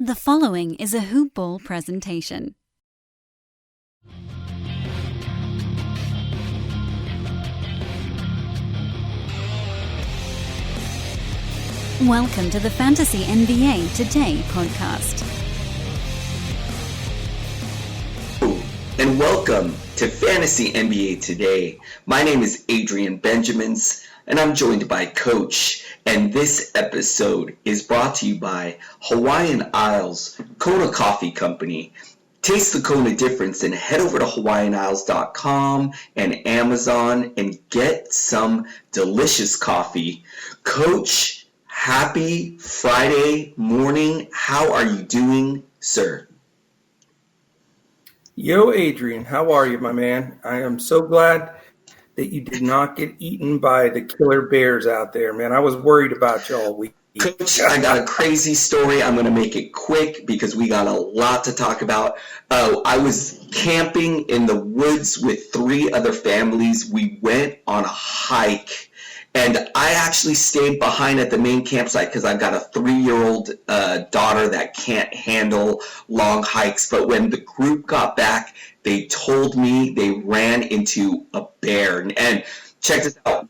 The following is a Hoop Ball presentation. Welcome to the Fantasy NBA Today podcast. And welcome to Fantasy NBA Today. My name is Adrian Benjamins, and I'm joined by Coach. And this episode is brought to you by Hawaiian Isles Kona Coffee Company. Taste the Kona difference and head over to hawaiianisles.com and Amazon and get some delicious coffee. Coach, happy Friday morning. How are you doing, sir? Yo, Adrian, how are you, my man? I am so glad that you did not get eaten by the killer bears out there, man. I was worried about you all week. Coach, I got a crazy story. I'm going to make it quick because we got a lot to talk about. I was camping in the woods with 3 other families. We went on a hike. And I actually stayed behind at the main campsite because I've got a 3-year-old daughter that can't handle long hikes. But when the group got back, they told me they ran into a bear. And check this out.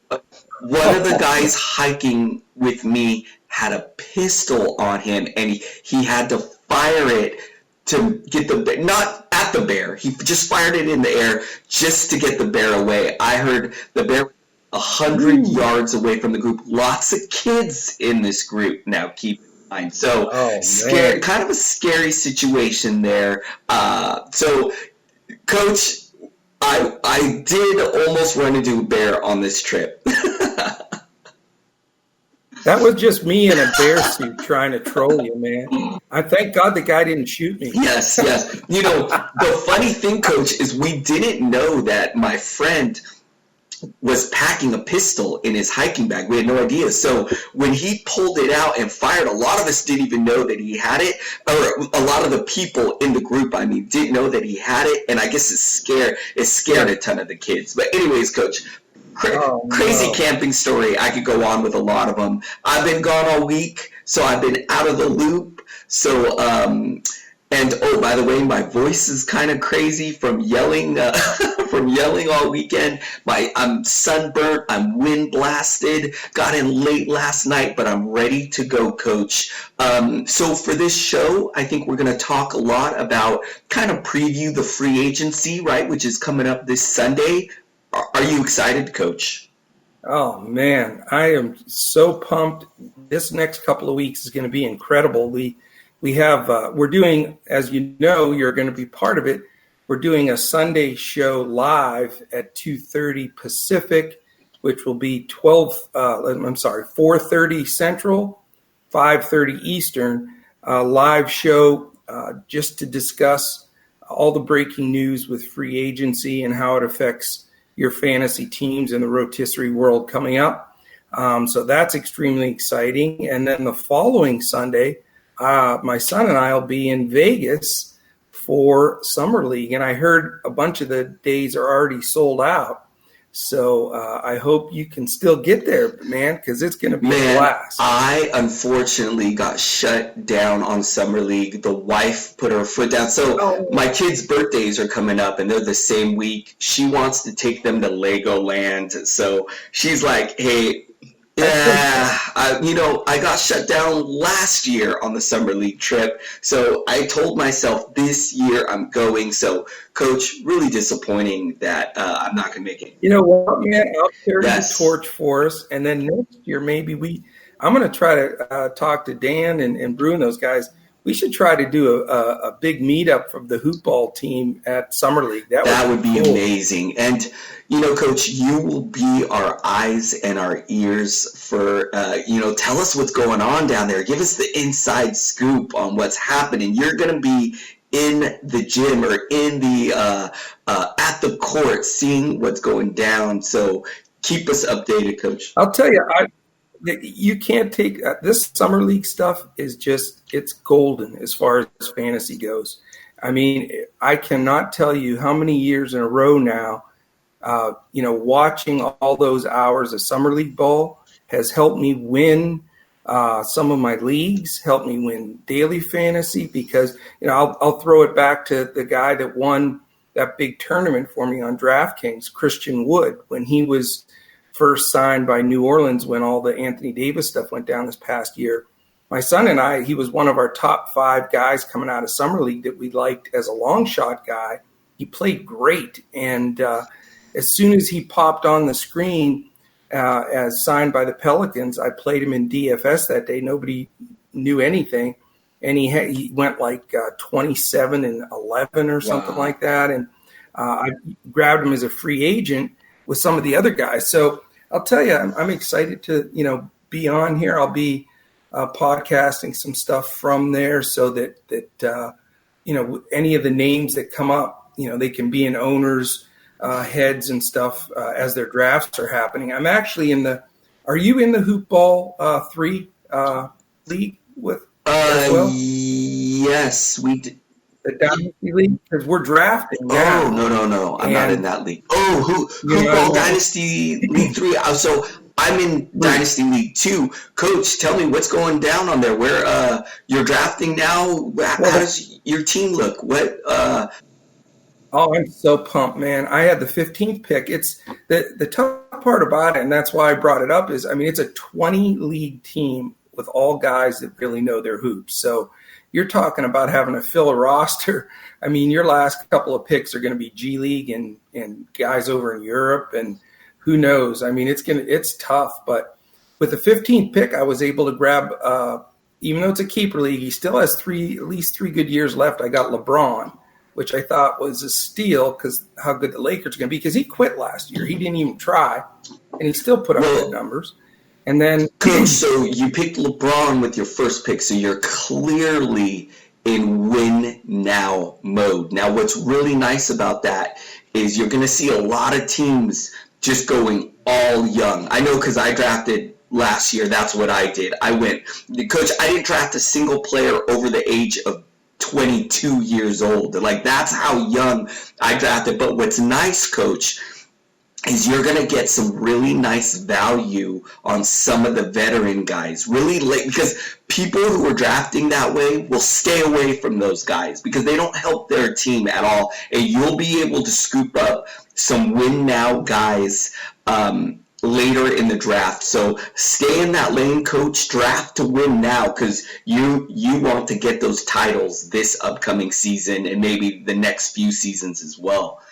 One of the guys hiking with me had a pistol on him, and he had to fire it to get the bear, not at the bear. He just fired it in the air just to get the bear away. I heard the bear 100 yards away from the group. Lots of kids in this group now, keep in mind. So kind of a scary situation there. So Coach, I did almost run into a bear on this trip. That was just me in a bear suit trying to troll you, man. I thank God the guy didn't shoot me. Yes. You know, the funny thing, Coach, is we didn't know that my friend was packing a pistol in his hiking bag. We had no idea. So when he pulled it out and fired, a lot of us didn't even know that he had it, or a lot of the people in the group, didn't know that he had it. And I guess it scared a ton of the kids. But anyways, Coach, crazy camping story. I could go on with a lot of them. I've been gone all week, so I've been out of the loop. So, and oh, by the way, my voice is kind of crazy from yelling, all weekend. I'm sunburnt. I'm wind blasted. Got in late last night, but I'm ready to go, Coach. So for this show, I think we're going to talk a lot about kind of preview the free agency, right, which is coming up this Sunday. Are you excited, Coach? Oh, man, I am so pumped. This next couple of weeks is going to be incredible. We're doing, as you know, you're going to be part of it. We're doing a Sunday show live at 2:30 Pacific, which will be 4:30 Central, 5:30 Eastern, live show just to discuss all the breaking news with free agency and how it affects your fantasy teams in the rotisserie world coming up. So that's extremely exciting. And then the following Sunday, my son and I will be in Vegas for Summer League. And I heard a bunch of the days are already sold out. So I hope you can still get there, man, because it's going to be a blast. I unfortunately got shut down on Summer League. The wife put her foot down. So my kids' birthdays are coming up, and they're the same week. She wants to take them to Legoland. So she's like, hey, I got shut down last year on the Summer League trip. So I told myself this year I'm going. So, Coach, really disappointing that I'm not going to make it. You know what, man? I'll carry the torch for us. And then next year, maybe I'm going to try to talk to Dan and Brew and those guys. We should try to do a big meetup from the Hoop Ball team at Summer League. That would be cool. Amazing. And, Coach, you will be our eyes and our ears for, tell us what's going on down there. Give us the inside scoop on what's happening. You're going to be in the gym or in the at the court seeing what's going down. So keep us updated, Coach. I'll tell you, you can't take this Summer League stuff is it's golden as far as fantasy goes. I mean, I cannot tell you how many years in a row now, watching all those hours of Summer League ball has helped me win Some of my leagues helped me win daily fantasy because, I'll throw it back to the guy that won that big tournament for me on DraftKings, Christian Wood, when he was first signed by New Orleans when all the Anthony Davis stuff went down this past year. My son and I, he was one of our top 5 guys coming out of Summer League that we liked as a long shot guy. He played great. And as soon as he popped on the screen as signed by the Pelicans, I played him in DFS that day. Nobody knew anything. And he went like 27-11 or something like that. And I grabbed him as a free agent with some of the other guys. So I'll tell you, I'm excited to, be on here. I'll be podcasting some stuff from there so that any of the names that come up, they can be in owners' heads and stuff as their drafts are happening. I'm actually are you in the Hoop Ball 3 league with as well? Yes, we did. The Dynasty League? Because we're drafting now. Oh, no. I'm not in that league. Hoop Ball Dynasty League 3. So I'm in Dynasty League 2. Coach, tell me what's going down on there. Where you're drafting now? How does your team look? What? I'm so pumped, man. I had the 15th pick. It's the tough part about it, and that's why I brought it up, is, it's a 20-league team with all guys that really know their hoops. So you're talking about having to fill a roster. Your last couple of picks are going to be G League and guys over in Europe, and who knows? It's tough. But with the 15th pick, I was able to grab, even though it's a keeper league, he still has at least 3 good years left. I got LeBron, which I thought was a steal because how good the Lakers are going to be, because he quit last year. He didn't even try, and he still put up good numbers. And then, Coach, so you picked LeBron with your first pick, so you're clearly in win now mode. Now, what's really nice about that is you're going to see a lot of teams just going all young. I know because I drafted last year, that's what I did. Coach, I didn't draft a single player over the age of 22 years old. Like, that's how young I drafted. But what's nice, Coach, is you're going to get some really nice value on some of the veteran guys really late, because people who are drafting that way will stay away from those guys because they don't help their team at all. And you'll be able to scoop up some win now guys later in the draft. So stay in that lane, Coach. Draft to win now, because you want to get those titles this upcoming season and maybe the next few seasons as well.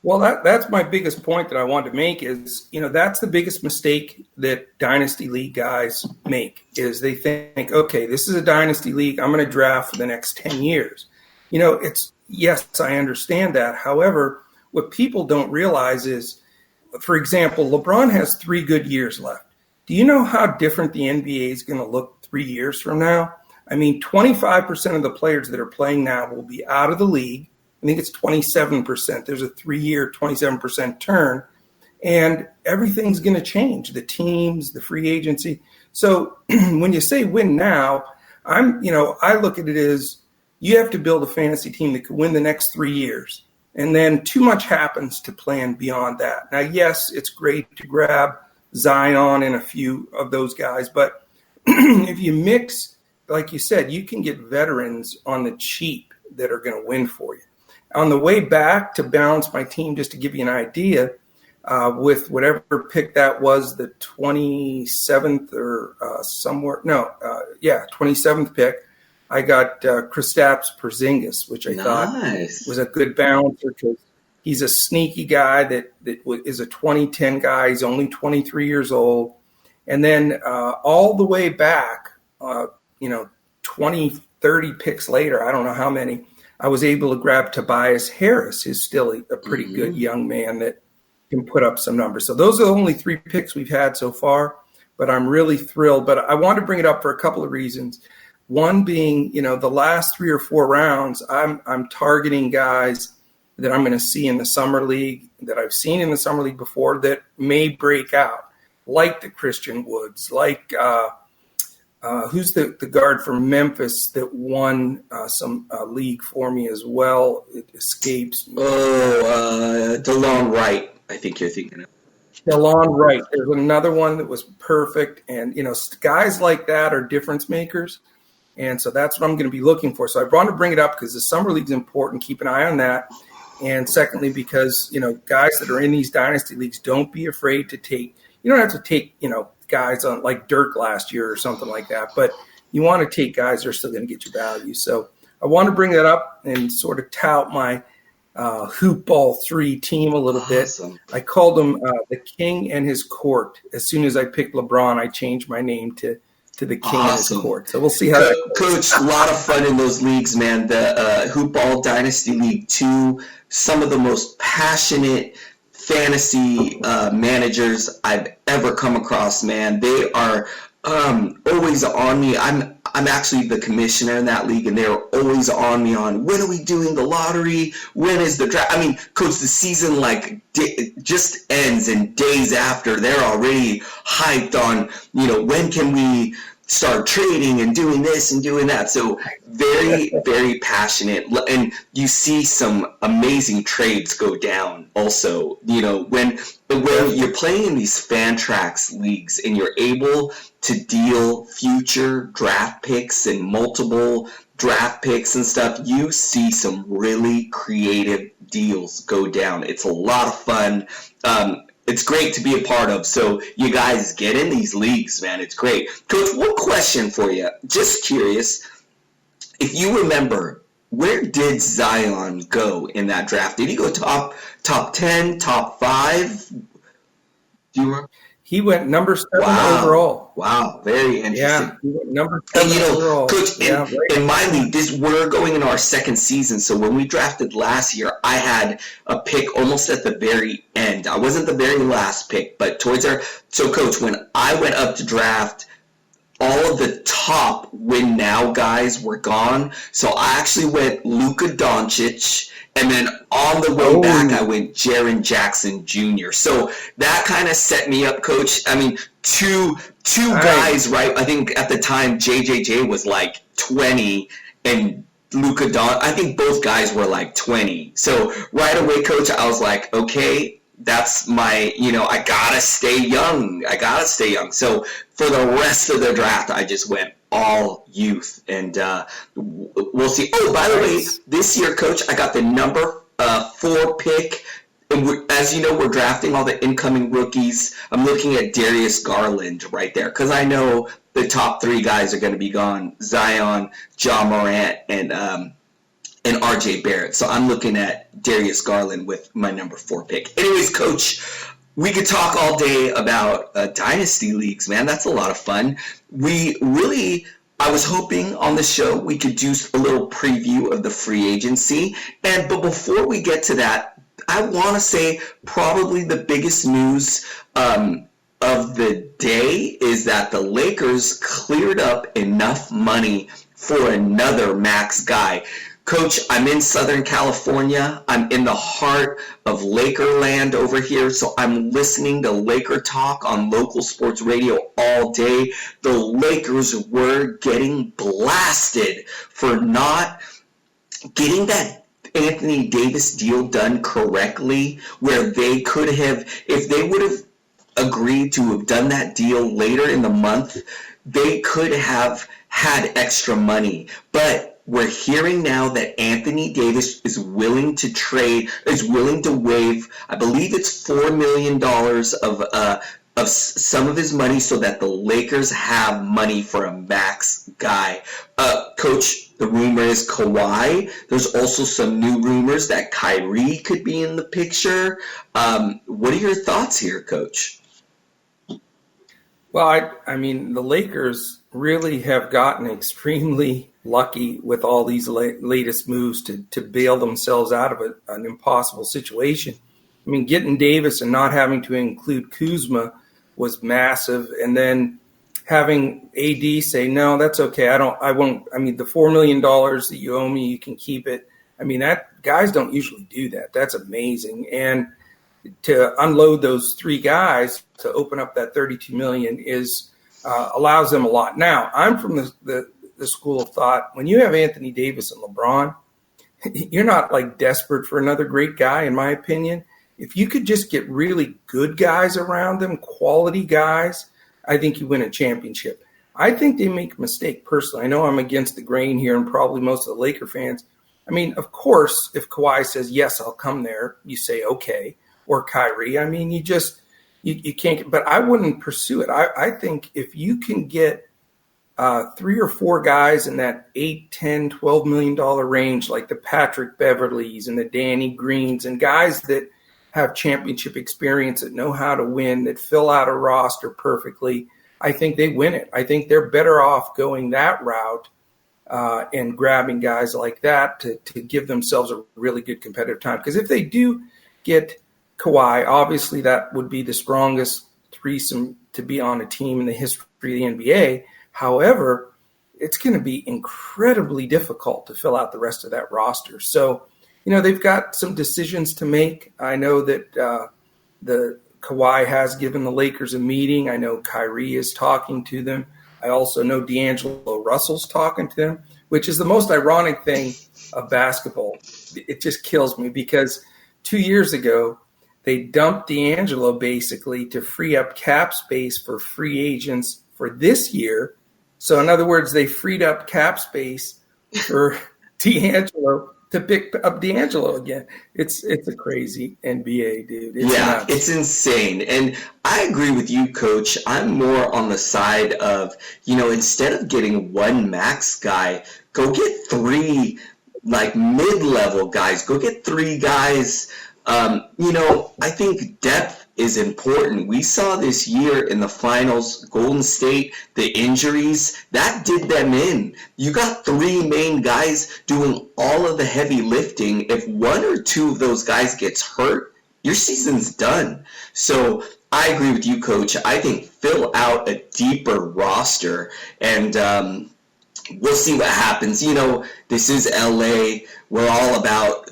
Well, that's my biggest point that I wanted to make is, that's the biggest mistake that Dynasty League guys make, is they think, okay, this is a Dynasty League. I'm going to draft for the next 10 years. Yes, I understand that. However, what people don't realize is, for example, LeBron has 3 good years left. Do you know how different the NBA is going to look 3 years from now? 25% of the players that are playing now will be out of the league. I think it's 27%. There's a 3-year, 27% turn, and everything's going to change. The teams, the free agency. So when you say win now, I look at it as you have to build a fantasy team that could win the next 3 years. And then too much happens to plan beyond that. Now, yes, it's great to grab Zion and a few of those guys, but if you mix, like you said, you can get veterans on the cheap that are going to win for you. On the way back to balance my team, just to give you an idea, with whatever pick that was, the 27th or 27th pick, I got Kristaps Porzingis, which I thought was a good balancer because he's a sneaky guy that is a 2010 guy. He's only 23 years old. And then all the way back, 20, 30 picks later, I don't know how many, I was able to grab Tobias Harris, who's still a pretty good young man that can put up some numbers. So those are the only 3 picks we've had so far, but I'm really thrilled. But I want to bring it up for a couple of reasons. One being, the last 3 or 4 rounds, I'm targeting guys that I'm going to see in the summer league, that I've seen in the summer league before, that may break out, like the Christian Woods, like who's the guard from Memphis that won some league for me as well? It escapes me. DeLon Wright, I think you're thinking of. Shalon Wright. There's another one that was perfect. And, guys like that are difference makers. And so that's what I'm going to be looking for. So I wanted to bring it up because the summer league is important. Keep an eye on that. And secondly, because, guys that are in these dynasty leagues, don't be afraid to take – you don't have to take, guys on like Dirk last year or something like that. But you want to take guys that are still going to get you value. So I want to bring that up and sort of tout my Hoop Ball 3 team a little bit. I called them the King and his court. As soon as I picked LeBron, I changed my name to the King and his court. So we'll see how that goes. Coach, a lot of fun in those leagues, man. The Hoop Ball Dynasty League 2, some of the most passionate fantasy managers I've ever come across, man. They are always on me. I'm actually the commissioner in that league, and they're always on me on when are we doing the lottery? When is the draft? I mean, Coach, the season just ends, and days after they're already hyped on, when can we start trading and doing this and doing that. So very, very passionate. And you see some amazing trades go down also, when you're playing in these Fantrax leagues and you're able to deal future draft picks and multiple draft picks and stuff, you see some really creative deals go down. It's a lot of fun. It's great to be a part of. So you guys get in these leagues, man. It's great. Coach, one question for you. Just curious, if you remember, where did Zion go in that draft? Did he go top 10, top 5? Do you remember? He went number 7 overall. Wow, very interesting. Yeah, he went number 7 overall. Coach, in my league, we're going in our second season. So when we drafted last year, I had a pick almost at the very end. I wasn't the very last pick, but towards our. So, Coach, when I went up to draft, all of the top win now guys were gone. So I actually went Luka Doncic, and then on the way back, I went Jaren Jackson Jr. So that kind of set me up, Coach. I mean, two guys, right? I think at the time JJJ was like 20, and Luka Doncic. I think both guys were like 20. So right away, Coach, I was like, okay. That's my, I gotta stay young. So for the rest of the draft, I just went all youth, and we'll see. Oh, by the way, this year, Coach, I got the number 4 pick. And as you know, we're drafting all the incoming rookies. I'm looking at Darius Garland right there because I know the top 3 guys are going to be gone: Zion, Ja Morant, and RJ Barrett. So I'm looking at Darius Garland with my number 4 pick. Anyways, Coach, we could talk all day about dynasty leagues, man. That's a lot of fun. I was hoping on the show we could do a little preview of the free agency. But before we get to that, I want to say probably the biggest news of the day is that the Lakers cleared up enough money for another max guy. Coach, I'm in Southern California. I'm in the heart of Lakerland over here, so I'm listening to Laker talk on local sports radio all day. The Lakers were getting blasted for not getting that Anthony Davis deal done correctly, where they could have, if they would have agreed to have done that deal later in the month, they could have had extra money. But we're hearing now that Anthony Davis is willing to waive, I believe it's $4 million of some of his money so that the Lakers have money for a max guy. Coach, the rumor is Kawhi. There's also some new rumors that Kyrie could be in the picture. What are your thoughts here, Coach? Well, I mean, the Lakers really have gotten extremely lucky with all these latest moves to bail themselves out of an impossible situation. I mean, getting Davis and not having to include Kuzma was massive. And then having AD say, no, that's okay. I won't. I mean, the $4 million that you owe me, you can keep it. I mean, that guys don't usually do that. That's amazing. And to unload those 3 guys to open up that $32 million allows them a lot. Now, I'm from the school of thought, when you have Anthony Davis and LeBron, you're not like desperate for another great guy, in my opinion. if you could just get really good guys around them, quality guys, I think you win a championship. I think they make a mistake personally. I know I'm against the grain here and probably most of the Laker fans. I mean, of course, if Kawhi says, yes, I'll come there, you say, okay. Or Kyrie. I mean, you can't, but I wouldn't pursue it. I think if you can get 3 or 4 guys in that $8, $10, $12 million range, like the Patrick Beverleys and the Danny Greens and guys that have championship experience, that know how to win, that fill out a roster perfectly, I think they win it. I think they're better off going that route and grabbing guys like that to give themselves a really good competitive time. Because if they do get Kawhi, obviously that would be the strongest threesome to be on a team in the history of the NBA. However, it's going to be incredibly difficult to fill out the rest of that roster. So, they've got some decisions to make. I know that the Kawhi has given the Lakers a meeting. I know Kyrie is talking to them. I also know D'Angelo Russell's talking to them, which is the most ironic thing of basketball. It just kills me because 2 years ago, they dumped D'Angelo basically to free up cap space for free agents for this year. So in other words, they freed up cap space for D'Angelo to pick up D'Angelo again. It's a crazy NBA, dude. It's insane. And I agree with you, Coach. I'm more on the side of, instead of getting one max guy, go get 3 mid-level guys. Go get 3 guys. I think depth is important. We saw this year in the finals, Golden State, the injuries, that did them in. You got 3 main guys doing all of the heavy lifting. If 1 or 2 of those guys gets hurt, your season's done. So I agree with you, Coach. I think fill out a deeper roster and we'll see what happens. This is LA. We're all about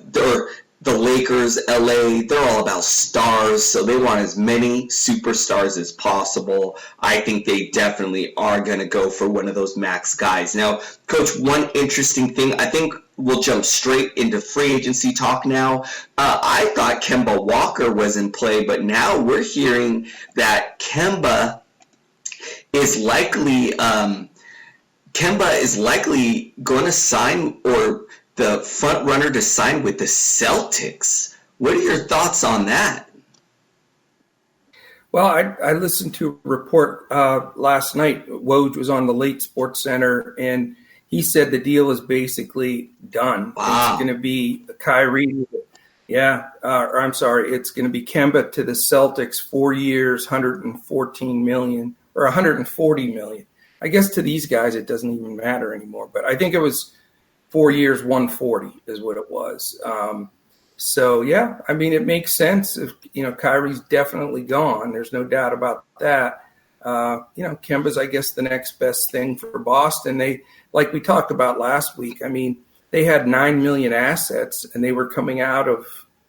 the Lakers, LA, they're all about stars, so they want as many superstars as possible. I think they definitely are going to go for one of those max guys. Now, Coach, one interesting thing, I think we'll jump straight into free agency talk now. I thought Kemba Walker was in play, but now we're hearing that Kemba is likely going to sign, or the front runner to sign with the Celtics. What are your thoughts on that? Well, I listened to a report last night. Woj was on the Late Sports Center, and he said the deal is basically done. Wow. It's going to be Kyrie. It's going to be Kemba to the Celtics, 4 years, $114 million or $140 million. I guess to these guys it doesn't even matter anymore, but I think it was 4 years, 140 is what it was. It makes sense. If Kyrie's definitely gone, there's no doubt about that. Kemba's, I guess, the next best thing for Boston. They, like we talked about last week, they had $9 million assets and they were coming out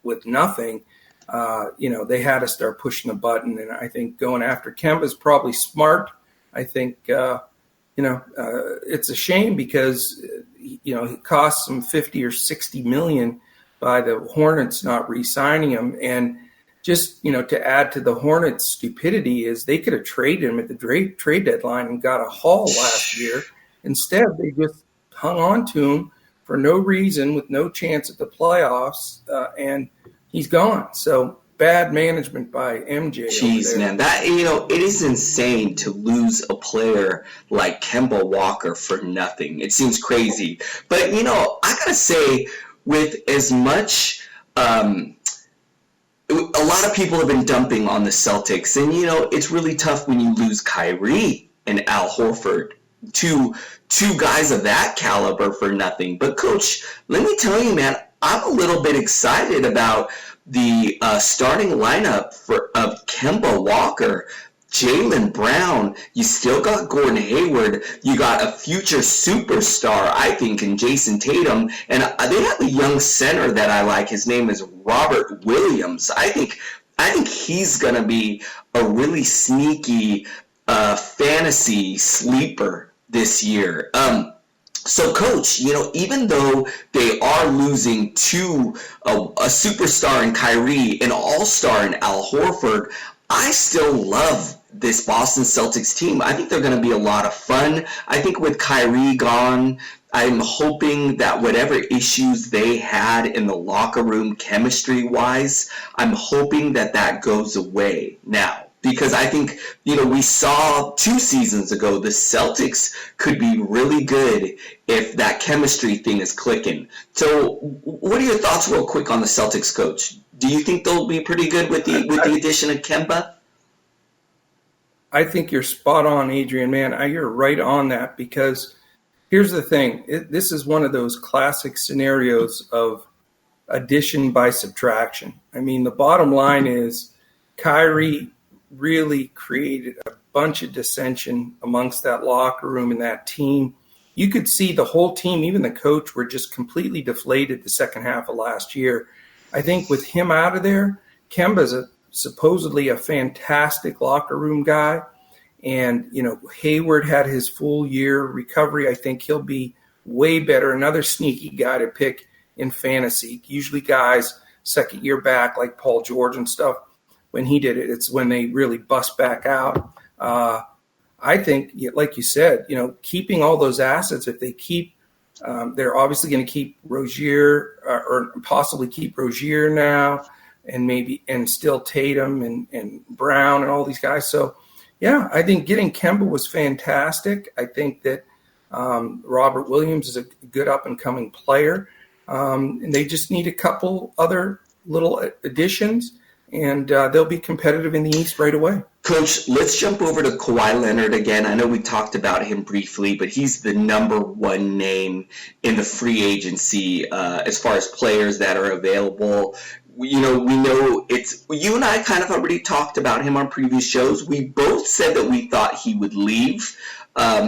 with nothing. They had to start pushing the button, and I think going after Kemba's probably smart. I think it's a shame because it costs them $50 or $60 million by the Hornets not re-signing him. And just, to add to the Hornets' stupidity is they could have traded him at the trade deadline and got a haul last year. Instead, they just hung on to him for no reason with no chance at the playoffs, and he's gone. So bad management by MJ. Jeez, man, that it is insane to lose a player like Kemba Walker for nothing. It seems crazy, but I gotta say, with as much, a lot of people have been dumping on the Celtics, and it's really tough when you lose Kyrie and Al Horford, two guys of that caliber for nothing. But Coach, let me tell you, man, I'm a little bit excited about the starting lineup of Kemba Walker, Jaylen Brown. You still got Gordon Hayward. You got a future superstar, I think, in Jason Tatum. And they have a young center that I like. His name is Robert Williams. I think he's going to be a really sneaky fantasy sleeper this year. So, Coach, even though they are losing to a superstar in Kyrie, an all-star in Al Horford, I still love this Boston Celtics team. I think they're going to be a lot of fun. I think with Kyrie gone, I'm hoping that whatever issues they had in the locker room chemistry-wise, I'm hoping that goes away now. Because I think, we saw 2 seasons ago the Celtics could be really good if that chemistry thing is clicking. So what are your thoughts real quick on the Celtics, Coach? Do you think they'll be pretty good with the addition of Kemba? I think you're spot on, Adrian, man. You're right on that, because here's the thing. This is one of those classic scenarios of addition by subtraction. I mean, the bottom line is Kyrie really created a bunch of dissension amongst that locker room and that team. You could see the whole team, even the coach, were just completely deflated the second half of last year. I think with him out of there, Kemba's supposedly a fantastic locker room guy. And, Hayward had his full year recovery. I think he'll be way better. Another sneaky guy to pick in fantasy. Usually guys second year back like Paul George and stuff, when he did it, it's when they really bust back out. I think, like you said, keeping all those assets, if they keep, they're obviously going to keep Rozier or possibly keep Rozier now, and still Tatum and Brown and all these guys. So, yeah, I think getting Kemba was fantastic. I think that Robert Williams is a good up-and-coming player. And they just need a couple other little additions, and they'll be competitive in the East right away. Coach, let's jump over to Kawhi Leonard again. I know we talked about him briefly, but he's the number one name in the free agency as far as players that are available. We know it's you and I kind of already talked about him on previous shows. We both said that we thought he would leave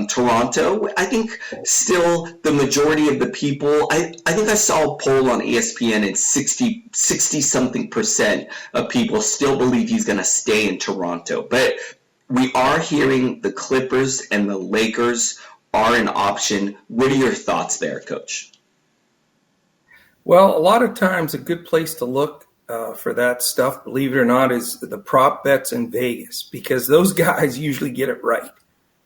Toronto. I think still the majority of the people, I think I saw a poll on ESPN and 60-something% of people still believe he's going to stay in Toronto. But we are hearing the Clippers and the Lakers are an option. What are your thoughts there, Coach? Well, a lot of times a good place to look for that stuff, believe it or not, is the prop bets in Vegas, because those guys usually get it right.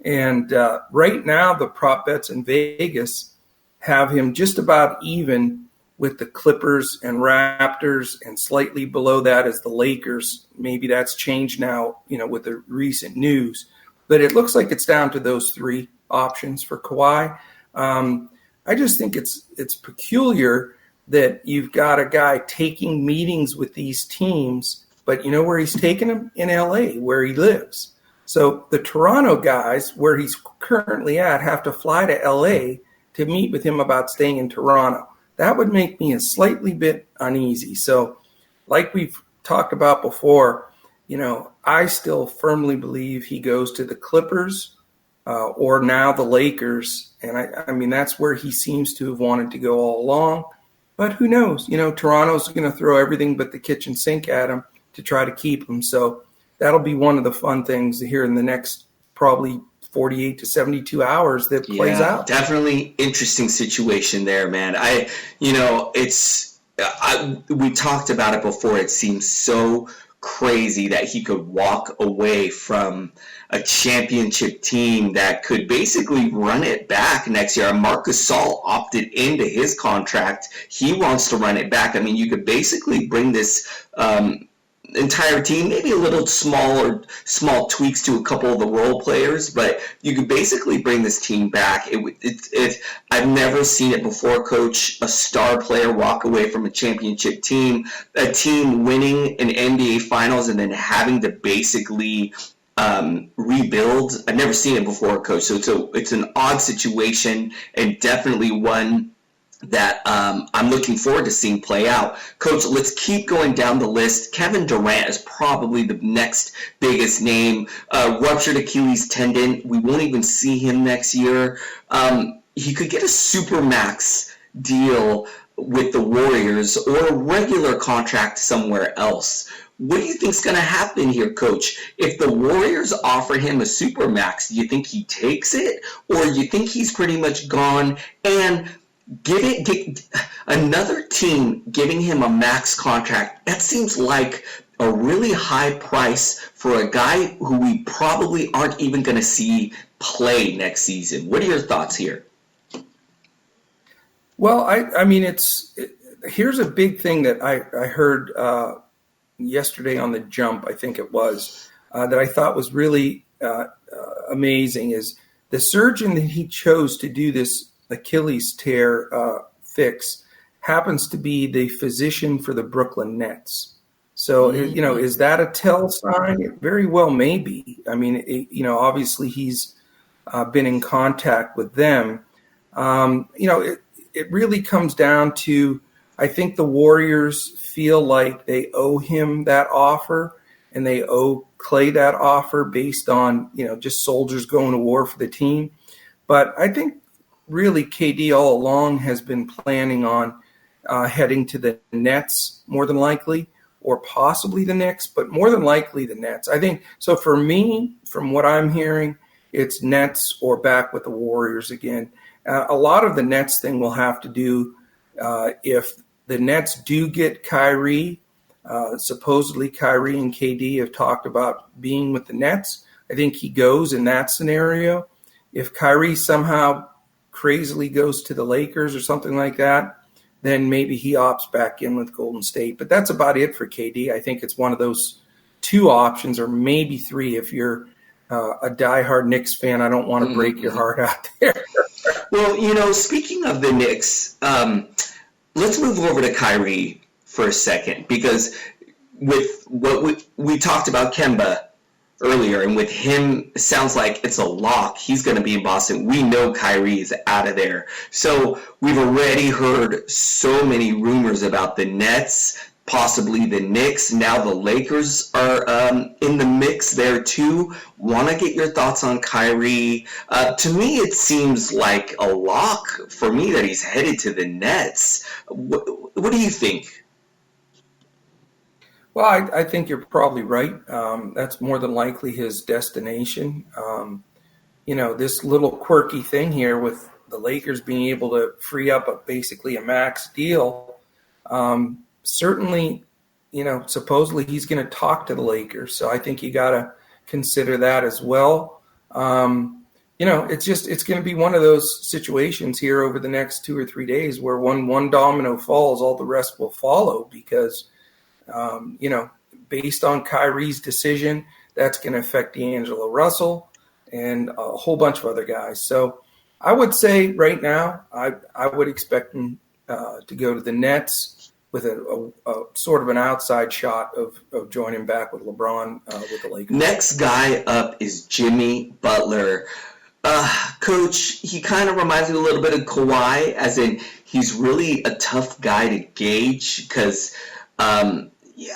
And right now, the prop bets in Vegas have him just about even with the Clippers and Raptors, and slightly below that is the Lakers. Maybe that's changed now, with the recent news. But it looks like it's down to those 3 options for Kawhi. I just think it's peculiar that you've got a guy taking meetings with these teams, but you know where he's taking them? In LA, where he lives. So the Toronto guys, where he's currently at, have to fly to LA to meet with him about staying in Toronto. That would make me a slightly bit uneasy. So like we've talked about before, I still firmly believe he goes to the Clippers or now the Lakers. And I mean, that's where he seems to have wanted to go all along. But who knows? Toronto's going to throw everything but the kitchen sink at him to try to keep him. So that'll be one of the fun things here in the next probably 48 to 72 hours that plays out. Definitely interesting situation there, man. We talked about it before. It seems so crazy that he could walk away from a championship team that could basically run it back next year. Marc Gasol opted into his contract. He wants to run it back. I mean, you could basically bring this entire team, maybe a little small tweaks to a couple of the role players, but you could basically bring this team back. I've never seen it before, Coach, a star player walk away from a championship team, a team winning an NBA Finals and then having to basically rebuild. I've never seen it before, Coach. So it's an odd situation, and definitely one that I'm looking forward to seeing play out. Coach, let's keep going down the list. Kevin Durant is probably the next biggest name. Ruptured Achilles tendon. We won't even see him next year. He could get a supermax deal with the Warriors or a regular contract somewhere else. What do you think's going to happen here, Coach? If the Warriors offer him a supermax, do you think he takes it, or do you think he's pretty much gone? And get another team giving him a max contract, that seems like a really high price for a guy who we probably aren't even going to see play next season. What are your thoughts here? Well, I mean, here's a big thing that I heard yesterday on the Jump, I think it was, that I thought was really amazing is the surgeon that he chose to do this Achilles tear fix happens to be the physician for the Brooklyn Nets. So, is that a tell sign? It very well may be. I mean, obviously he's been in contact with them. It really comes down to, I think the Warriors feel like they owe him that offer and they owe Klay that offer based on, just soldiers going to war for the team. But I think really KD all along has been planning on heading to the Nets more than likely, or possibly the Knicks, but more than likely the Nets. I think so. For me, from what I'm hearing, it's Nets or back with the Warriors again. A lot of the Nets thing will have to do if the Nets do get Kyrie. Supposedly Kyrie and KD have talked about being with the Nets. I think he goes in that scenario. If Kyrie somehow crazily goes to the Lakers or something like that, then maybe he opts back in with Golden State. But that's about it for KD. I think it's one of those two options, or maybe three if you're a diehard Knicks fan. I don't want to break your heart out there. Well, speaking of the Knicks, let's move over to Kyrie for a second, because with what we talked about Kemba earlier, and with him, it sounds like it's a lock. He's going to be in Boston. We know Kyrie is out of there. So we've already heard so many rumors about the Nets, possibly the Knicks. Now the Lakers are in the mix there too. Want to get your thoughts on Kyrie? To me, it seems like a lock for me that he's headed to the Nets. What do you think? Well, I think you're probably right. That's more than likely his destination. This little quirky thing here with the Lakers being able to free up basically a max deal. Certainly, supposedly he's going to talk to the Lakers. So I think you got to consider that as well. It's going to be one of those situations here over the next 2 or 3 days where when one domino falls, all the rest will follow because based on Kyrie's decision, that's going to affect D'Angelo Russell and a whole bunch of other guys. So I would say right now, I would expect him to go to the Nets with a sort of an outside shot of joining back with LeBron with the Lakers. Next guy up is Jimmy Butler. Coach, he kind of reminds me a little bit of Kawhi, as in he's really a tough guy to gauge because he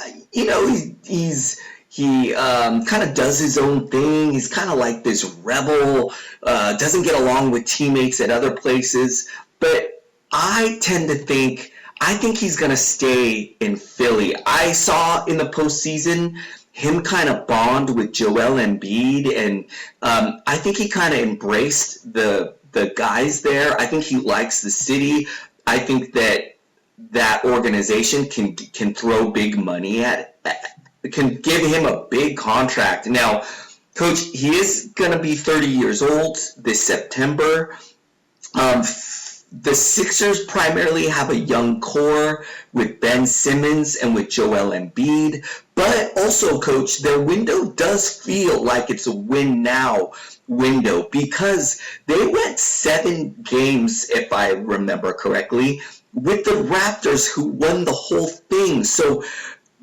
kind of does his own thing. He's kind of like this rebel, doesn't get along with teammates at other places. But I think he's going to stay in Philly. I saw in the postseason him kind of bond with Joel Embiid, and I think he kind of embraced the guys there. I think he likes the city. I think that organization can throw big money at it, can give him a big contract. Now, Coach, he is going to be 30 years old this September. The Sixers primarily have a young core with Ben Simmons and with Joel Embiid, but also, Coach, their window does feel like it's a win-now window because they went 7 games, if I remember correctly, with the Raptors, who won the whole thing. So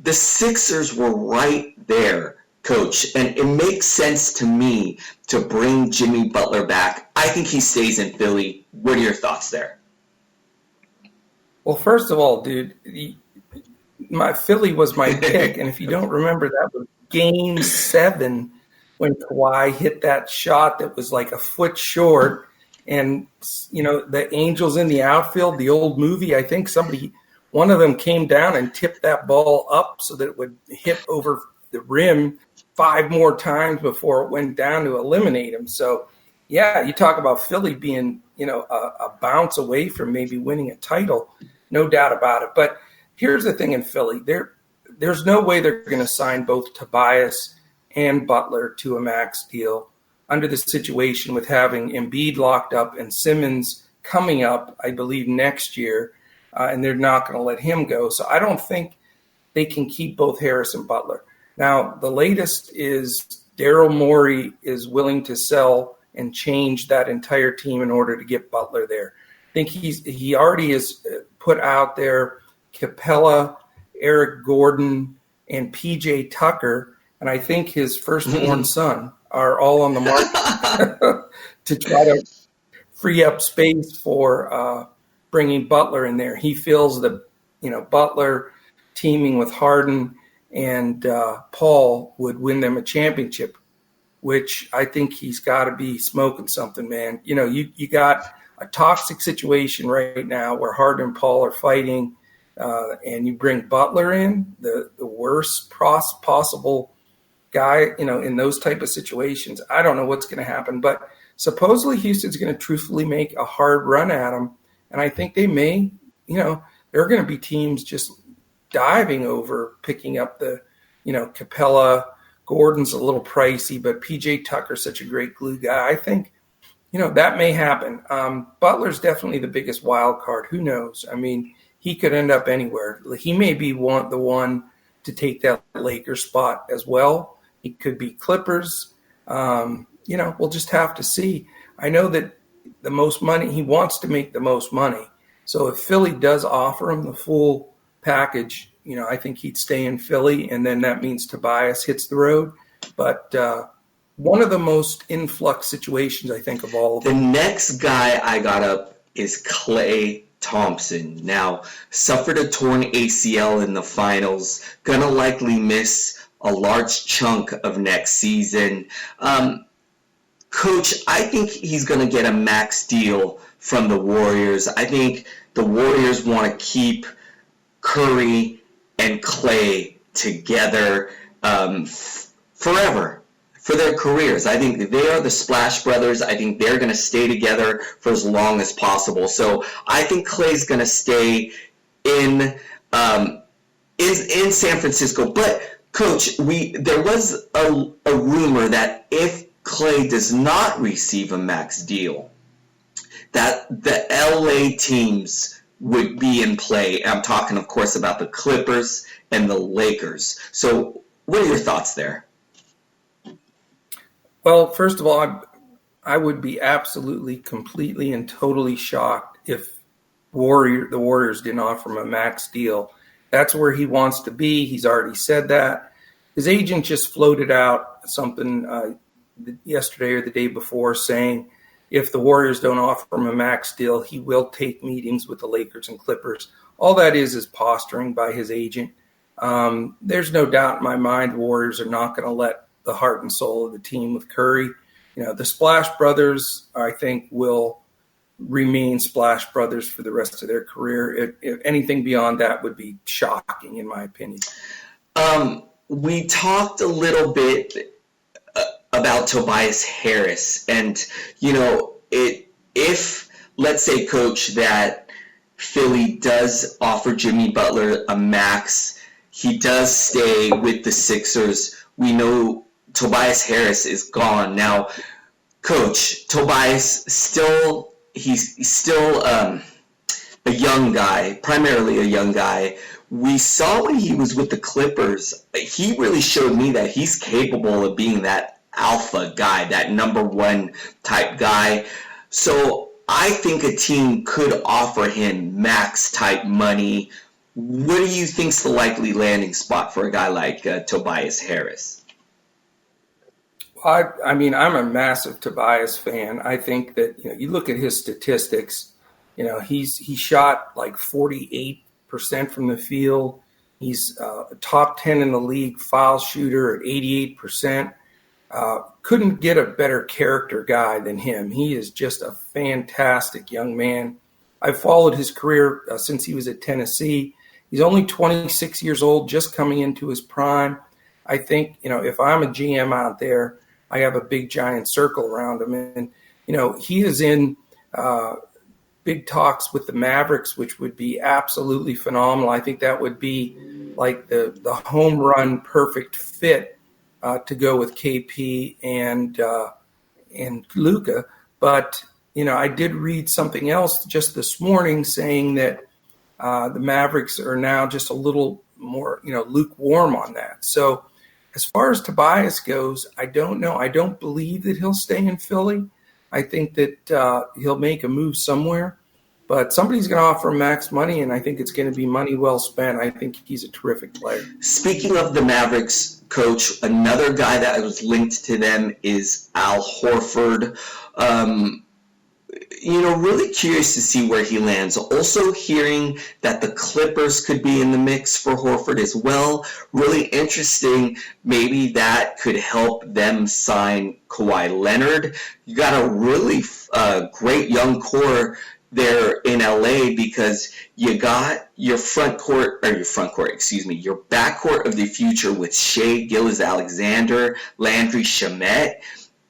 the Sixers were right there, Coach, and it makes sense to me to bring Jimmy Butler back. I think he stays in Philly. What are your thoughts there? Well, first of all, dude, my Philly was my pick, and if you don't remember, that was Game 7 when Kawhi hit that shot that was like a foot short, And, the Angels in the outfield, the old movie, I think one of them came down and tipped that ball up so that it would hit over the rim 5 more times before it went down to eliminate him. So, yeah, you talk about Philly being, a bounce away from maybe winning a title, no doubt about it. But here's the thing in Philly. There's no way they're going to sign both Tobias and Butler to a max deal under the situation with having Embiid locked up and Simmons coming up, I believe, next year, and they're not going to let him go. So I don't think they can keep both Harris and Butler. Now, the latest is Daryl Morey is willing to sell and change that entire team in order to get Butler there. I think he already has put out there Capella, Eric Gordon, and PJ Tucker, and I think his firstborn son are all on the market to try to free up space for bringing Butler in there. He feels that, Butler teaming with Harden and Paul would win them a championship, which I think he's got to be smoking something, man. You got a toxic situation right now where Harden and Paul are fighting, and you bring Butler in, the worst possible guy, in those type of situations. I don't know what's going to happen, but supposedly Houston's going to truthfully make a hard run at him. And I think they may, there are going to be teams just diving over picking up the, Capella. Gordon's a little pricey, but PJ Tucker's such a great glue guy. I think, that may happen. Butler's definitely the biggest wild card. Who knows? I mean, he could end up anywhere. He may be the one to take that Lakers spot as well. He could be Clippers. We'll just have to see. I know that the most money, he wants to make the most money. So if Philly does offer him the full package, I think he'd stay in Philly, and then that means Tobias hits the road. But one of the most influx situations, I think, of all of them. The next guy I got up is Klay Thompson. Now, suffered a torn ACL in the finals, gonna likely miss a large chunk of next season. Coach, I think he's going to get a max deal from the Warriors. I think the Warriors want to keep Curry and Klay together forever for their careers. I think they are the Splash Brothers. I think they're going to stay together for as long as possible. So I think Klay's going to stay in San Francisco. But Coach, there was a rumor that if Klay does not receive a max deal, that the LA teams would be in play. I'm talking, of course, about the Clippers and the Lakers. So what are your thoughts there? Well, first of all, I would be absolutely, completely, and totally shocked if the Warriors didn't offer him a max deal. That's where he wants to be. He's already said that. His agent just floated out something yesterday or the day before saying if the Warriors don't offer him a max deal, he will take meetings with the Lakers and Clippers. All that is posturing by his agent. There's no doubt in my mind the Warriors are not going to let the heart and soul of the team with Curry. The Splash Brothers, I think, will remain Splash Brothers for the rest of their career. If anything beyond that would be shocking, in my opinion. We talked a little bit about Tobias Harris, and if let's say, Coach, that Philly does offer Jimmy Butler a max, he does stay with the Sixers. We know Tobias Harris is gone now. Coach, Tobias he's still a young guy, primarily a young guy. We saw when he was with the Clippers, he really showed me that he's capable of being that alpha guy, that number one type guy. So I think a team could offer him max type money. What do you think's the likely landing spot for a guy like Tobias Harris? I mean, I'm a massive Tobias fan. I think that, you look at his statistics, he shot like 48% from the field. He's a top 10 in the league foul shooter at 88%. Couldn't get a better character guy than him. He is just a fantastic young man. I've followed his career since he was at Tennessee. He's only 26 years old, just coming into his prime. I think, if I'm a GM out there, I have a big giant circle around him. And, he is in big talks with the Mavericks, which would be absolutely phenomenal. I think that would be like the home run perfect fit to go with KP and Luka. But, I did read something else just this morning saying that the Mavericks are now just a little more, lukewarm on that. So as far as Tobias goes, I don't know. I don't believe that he'll stay in Philly. I think that he'll make a move somewhere. But somebody's going to offer him max money, and I think it's going to be money well spent. I think he's a terrific player. Speaking of the Mavericks, Coach, another guy that was linked to them is Al Horford. Really curious to see where he lands. Also hearing that the Clippers could be in the mix for Horford as well. Really interesting. Maybe that could help them sign Kawhi Leonard. You got a really great young core there in LA because you got your backcourt of the future with Shai Gilgeous-Alexander, Landry Shamet.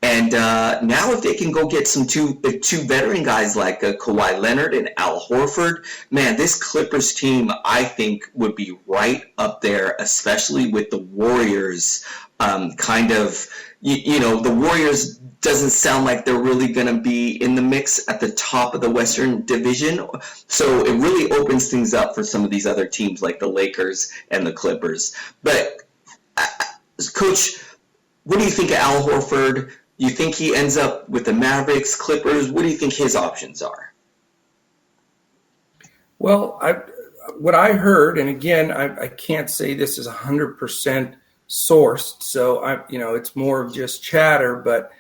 And now if they can go get some two veteran guys like Kawhi Leonard and Al Horford, man, this Clippers team, I think, would be right up there, especially with the Warriors. The Warriors doesn't sound like they're really going to be in the mix at the top of the Western Division. So it really opens things up for some of these other teams like the Lakers and the Clippers. But, Coach, what do you think of Al Horford? You think he ends up with the Mavericks, Clippers? What do you think his options are? Well, what I heard, and again, I can't say this is 100% sourced, so it's more of just chatter. But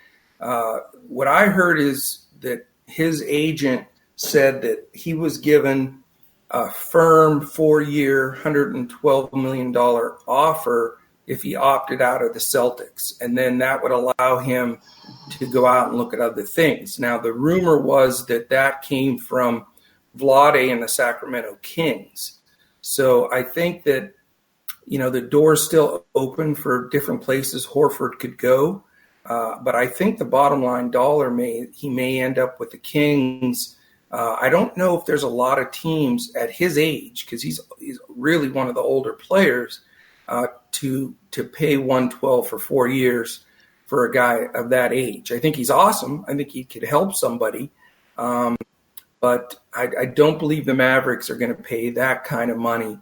what I heard is that his agent said that he was given a firm 4-year, $112 million offer if he opted out of the Celtics. And then that would allow him to go out and look at other things. Now, the rumor was that came from Vlade and the Sacramento Kings. So I think that, the door's still open for different places Horford could go. But I think the bottom line dollar he may end up with the Kings. I don't know if there's a lot of teams at his age, because he's really one of the older players, to pay $112 for 4 years for a guy of that age. I think he's awesome. I think he could help somebody. But I don't believe the Mavericks are going to pay that kind of money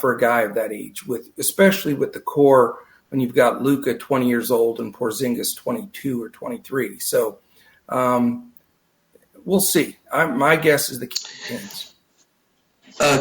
for a guy of that age, especially with the core when you've got Luka 20 years old and Porzingis 22 or 23. So we'll see. My guess is the Kings.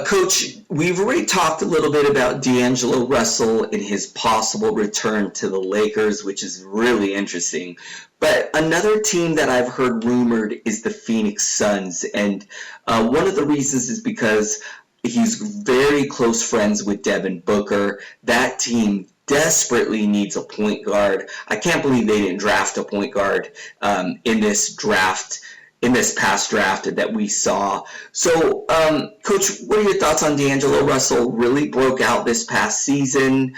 Coach, we've already talked a little bit about D'Angelo Russell and his possible return to the Lakers, which is really interesting. But another team that I've heard rumored is the Phoenix Suns. And one of the reasons is because he's very close friends with Devin Booker. That team desperately needs a point guard. I can't believe they didn't draft a point guard in this past draft that we saw. So, Coach, what are your thoughts on D'Angelo Russell? Really broke out this past season,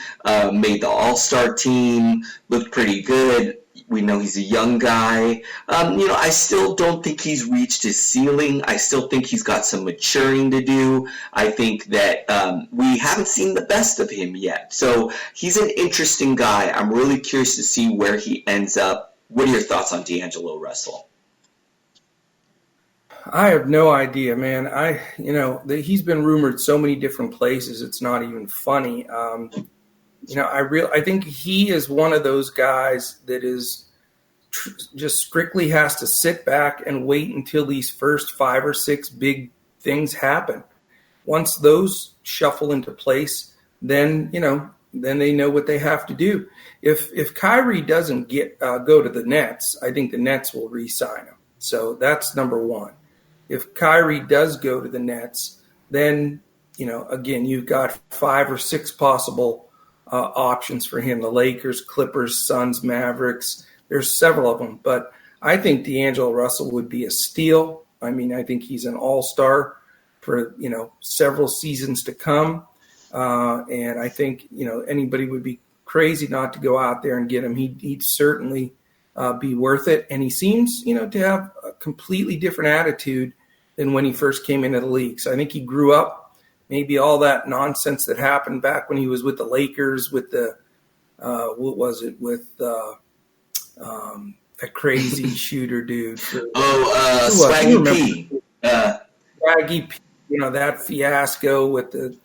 made the All-Star team, looked pretty good. We know he's a young guy. I still don't think he's reached his ceiling. I still think he's got some maturing to do. I think that we haven't seen the best of him yet. So he's an interesting guy. I'm really curious to see where he ends up. What are your thoughts on D'Angelo Russell? I have no idea, man. He's been rumored so many different places. It's not even funny. I think he is one of those guys that is just strictly has to sit back and wait until these first 5 or 6 big things happen. Once those shuffle into place, then they know what they have to do. If Kyrie doesn't go to the Nets, I think the Nets will re-sign him. So that's number one. If Kyrie does go to the Nets, then, again, you've got 5 or 6 possible options for him. The Lakers, Clippers, Suns, Mavericks. There's several of them. But I think D'Angelo Russell would be a steal. I mean, I think he's an all-star for, several seasons to come. And I think, anybody would be crazy not to go out there and get him. He'd certainly be worth it. And he seems, to have a completely different attitude than when he first came into the league. So I think he grew up, maybe all that nonsense that happened back when he was with the Lakers, with the, a crazy shooter dude. Swaggy P. Swaggy P, that fiasco with the,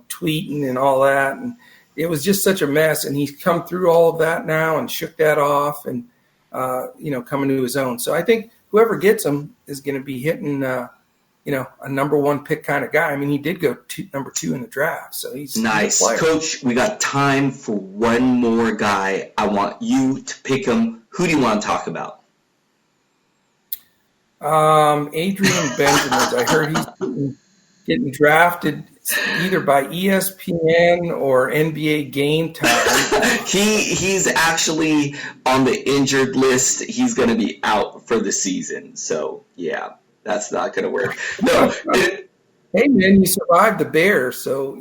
tweeting and all that. And it was just such a mess. And he's come through all of that now and shook that off and, coming to his own. So I think whoever gets him is going to be hitting, a number one pick kind of guy. I mean, he did go number 2 in the draft. So he's nice. Coach, we got time for one more guy. I want you to pick him. Who do you want to talk about? Adrian Benjamin. I heard he's getting drafted either by ESPN or NBA Game Time. He's actually on the injured list. He's going to be out for the season. So, yeah, that's not going to work. No. Hey, man, you survived the Bears, so,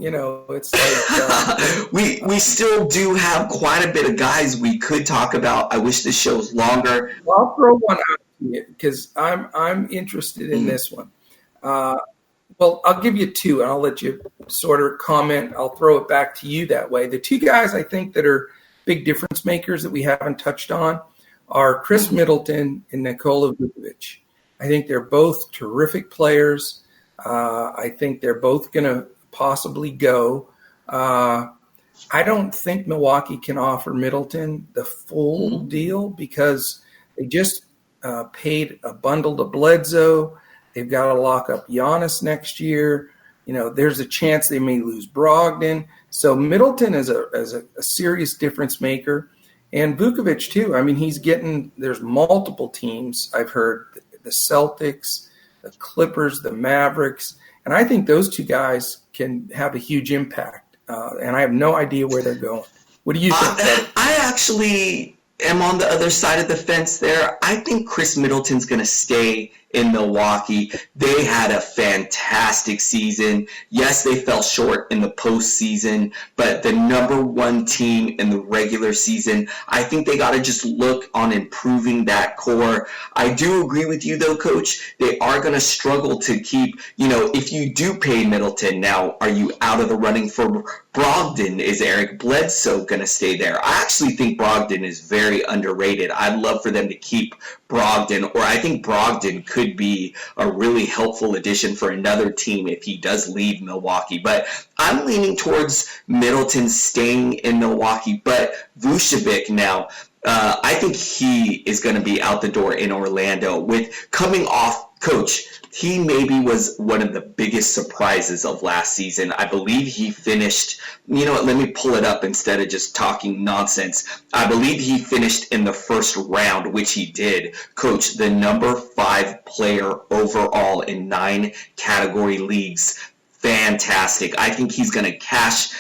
it's like... we still do have quite a bit of guys we could talk about. I wish this show was longer. Well, I'll throw one out to you because I'm interested in this one. Well, I'll give you 2, and I'll let you sort of comment. I'll throw it back to you that way. The 2 guys I think that are big difference makers that we haven't touched on are Chris Middleton and Nikola Lukovitch. I think they're both terrific players. I think they're both going to possibly go. I don't think Milwaukee can offer Middleton the full deal because they just paid a bundle to Bledsoe. They've got to lock up Giannis next year. There's a chance they may lose Brogdon. So Middleton is a serious difference maker. And Vukovic, too. I mean, there's multiple teams, I've heard, the Celtics, the Clippers, the Mavericks. And I think those 2 guys can have a huge impact. And I have no idea where they're going. What do you think? I actually am on the other side of the fence there. I think Chris Middleton's going to stay in Milwaukee. They had a fantastic season. Yes, they fell short in the postseason, but the number 1 team in the regular season, I think they got to just look on improving that core. I do agree with you, though, Coach. They are going to struggle to keep, if you do pay Middleton now, are you out of the running for Brogdon? Is Eric Bledsoe going to stay there? I actually think Brogdon is very underrated. I'd love for them to keep Brogdon, or I think Brogdon could be a really helpful addition for another team if he does leave Milwaukee. But I'm leaning towards Middleton staying in Milwaukee. But Vucevic now, I think he is going to be out the door in Orlando with coming off. Coach, he maybe was one of the biggest surprises of last season. I believe he finished, let me pull it up instead of just talking nonsense. I believe he finished in the first round, which he did. Coach, the number 5 player overall in 9 category leagues. Fantastic. I think he's going to cash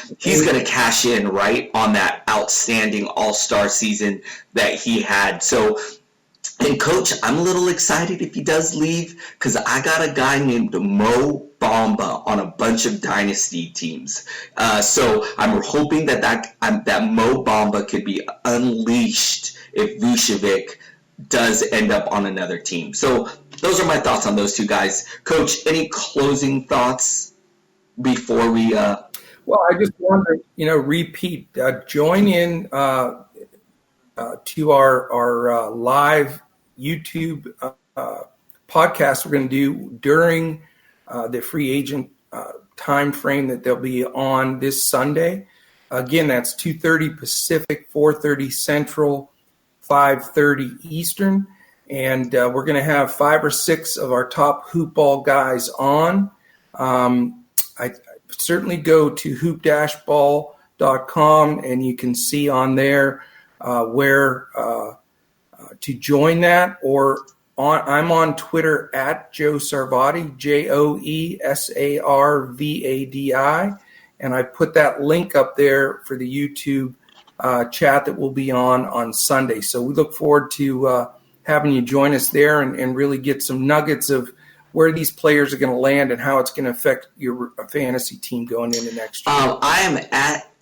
in right on that outstanding all-star season that he had. So, and Coach, I'm a little excited if he does leave because I got a guy named Mo Bamba on a bunch of Dynasty teams. So I'm hoping that Mo Bamba could be unleashed if Vucevic does end up on another team. So those are my thoughts on those 2 guys. Coach, any closing thoughts before we... Well, I just want to, repeat, join in to our live YouTube podcast we're going to do during the free agent time frame that they'll be on this Sunday. Again, that's 2:30 Pacific, 4:30 Central, 5:30 Eastern. And we're going to have 5 or 6 of our top hoop ball guys on. I certainly go to hoop-ball.com and you can see on there where to join that, or I'm on Twitter at Joe Sarvadi, JoeSarvadi, And I put that link up there for the YouTube chat that will be on Sunday. So we look forward to having you join us there and really get some nuggets of where these players are going to land and how it's going to affect your fantasy team going into next year. I am at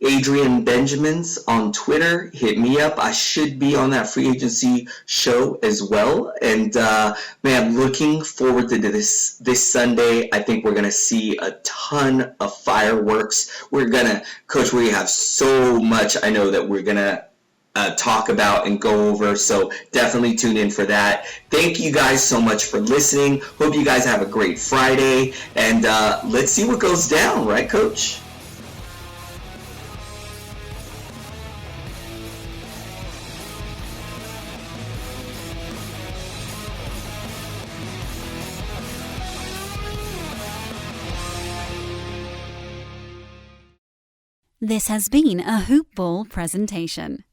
Adrian Benjamins on Twitter. Hit me up. I should be on that free agency show as well. And man, looking forward to this Sunday. I think we're going to see a ton of fireworks. Coach, we have so much I know that we're going to talk about and go over, so definitely tune in for that. Thank you guys so much for listening. Hope you guys have a great Friday, and let's see what goes down, right, Coach? This has been a Hoop Ball presentation.